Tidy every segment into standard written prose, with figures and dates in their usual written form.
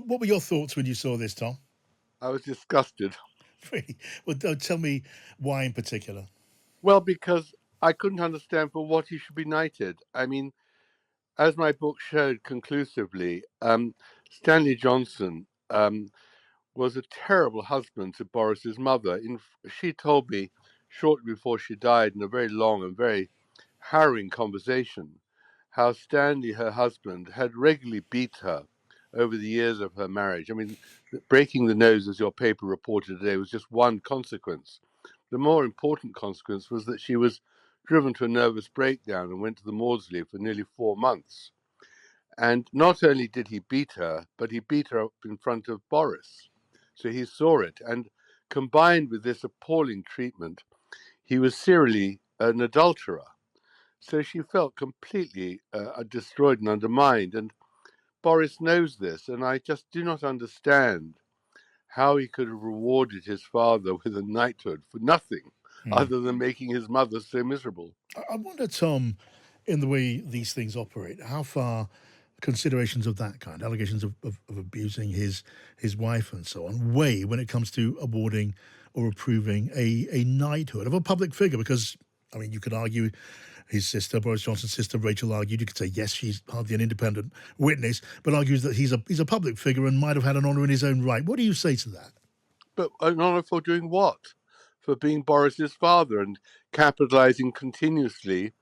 What were your thoughts when you saw this, Tom? I was disgusted. Really? Well, tell me why in particular. Well, because I couldn't understand for what he should be knighted. I mean, as my book showed conclusively, Stanley Johnson was a terrible husband to Boris's mother. She told me shortly before she died in a very long and very harrowing conversation how Stanley, her husband, had regularly beat her over the years of her marriage. I mean, breaking the nose, as your paper reported today, was just one consequence. The more important consequence was that she was driven to a nervous breakdown and went to the mausoleum for nearly 4 months. And not only did he beat her, but he beat her up in front of Boris. So he saw it. And combined with this appalling treatment, he was serially an adulterer. So she felt completely destroyed and undermined. And Boris knows this. And I just do not understand how he could have rewarded his father with a knighthood for nothing other than making his mother so miserable. I wonder, Tom, in the way these things operate, how far considerations of that kind, allegations of abusing his wife and so on, weigh when it comes to awarding or approving a knighthood of a public figure? Because, I mean, you could argue his sister, Boris Johnson's sister, Rachel, argued, you could say, yes, she's hardly an independent witness, but argues that he's a public figure and might have had an honour in his own right. What do you say to that? But an honour for doing what? For being Boris's father and capitalizing continuously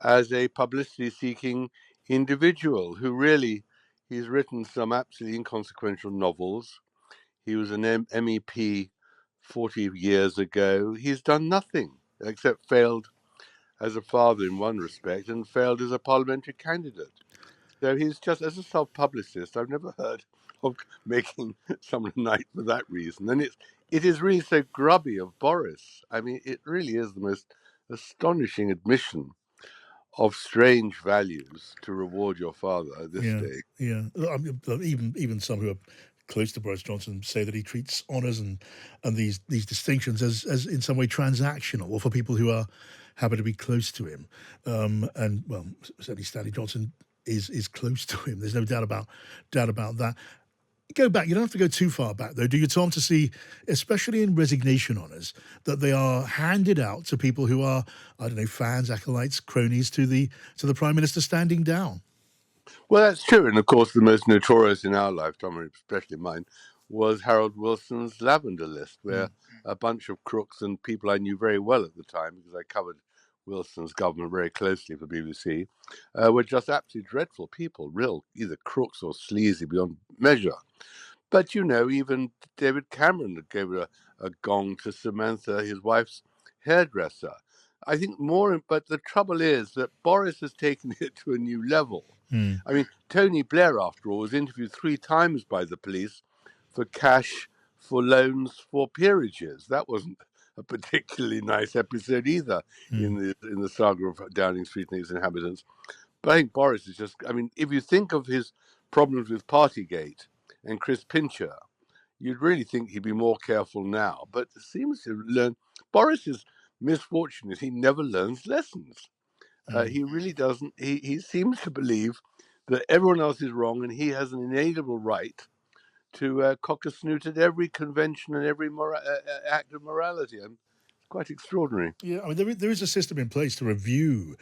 as a publicity-seeking individual who really, he's written some absolutely inconsequential novels. He was an MEP 40 years ago. He's done nothing except failed as a father in one respect and failed as a parliamentary candidate. So he's just, as a self-publicist, I've never heard of making someone a knight for that reason. And it is really so grubby of Boris. I mean, it really is the most astonishing admission of strange values to reward your father at this Yeah, stage. yeah. I mean, even some who are close to Boris Johnson say that he treats honours and these distinctions as in some way transactional, or for people who are happen to be close to him. And well, certainly Stanley Johnson is close to him. There's no doubt about that. Go back. You don't have to go too far back, though, do you, Tom, to see, especially in resignation honours, that they are handed out to people who are, I don't know, fans, acolytes, cronies to the Prime Minister standing down. Well, that's true. And of course, the most notorious in our lifetime, especially mine, was Harold Wilson's Lavender List, where a bunch of crooks and people I knew very well at the time, because I covered Wilson's government very closely for BBC, were just absolutely dreadful people, real either crooks or sleazy beyond measure. But, you know, even David Cameron gave a gong to Samantha, his wife's hairdresser. I think but the trouble is that Boris has taken it to a new level. I mean, Tony Blair, after all, was interviewed 3 times by the police for cash for loans for peerages. That wasn't a particularly nice episode either in the saga of Downing Street and its inhabitants. But I think Boris is just, I mean, if you think of his problems with Partygate and Chris Pincher, you'd really think he'd be more careful now. But it seems to learn, Boris's misfortune is he never learns lessons. He really doesn't. He seems to believe that everyone else is wrong and he has an inalienable right to cock a snoot at every convention and every act of morality. And it's quite extraordinary. Yeah, I mean, there is a system in place to review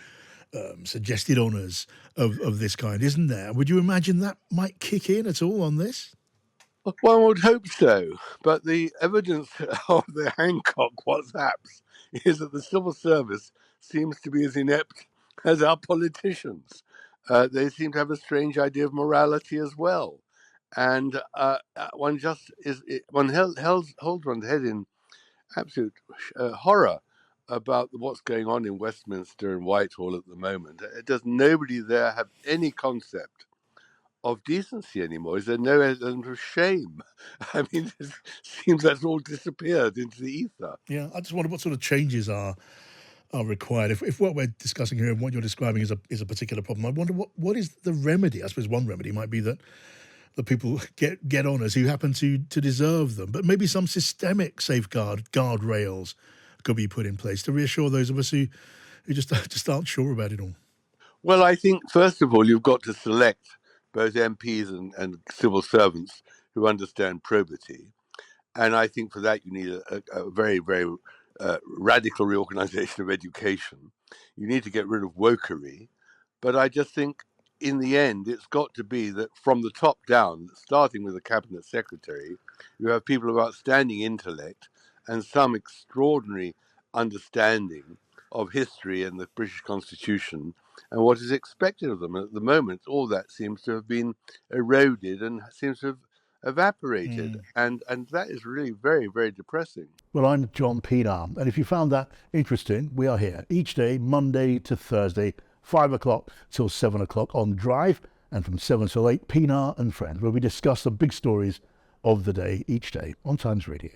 suggested honours of this kind, isn't there? Would you imagine that might kick in at all on this? One would hope so, but the evidence of the Hancock WhatsApps is that the civil service seems to be as inept as our politicians. They seem to have a strange idea of morality as well, and one just holds one's head in absolute horror about what's going on in Westminster and Whitehall at the moment. Does nobody there have any concept of decency anymore? Is there no element of shame? I mean, it seems that's all disappeared into the ether. Yeah, I just wonder what sort of changes are required. If what we're discussing here and what you're describing is a particular problem, I wonder what is the remedy. I suppose one remedy might be that the people get honours who happen to deserve them, but maybe some systemic guardrails could be put in place to reassure those of us who just aren't sure about it all. Well, I think, first of all, you've got to select both MPs and civil servants who understand probity. And I think for that you need a very, very radical reorganization of education. You need to get rid of wokery. But I just think in the end, it's got to be that from the top down, starting with the cabinet secretary, you have people of outstanding intellect and some extraordinary understanding of history and the British Constitution and what is expected of them. And at the moment, all that seems to have been eroded and seems to have evaporated. And that is really very, very depressing. Well, I'm John Pienaar, and if you found that interesting, we are here each day, Monday to Thursday, 5 o'clock till 7 o'clock on Drive, and from 7 till 8, Pienaar and Friends, where we discuss the big stories of the day each day on Times Radio.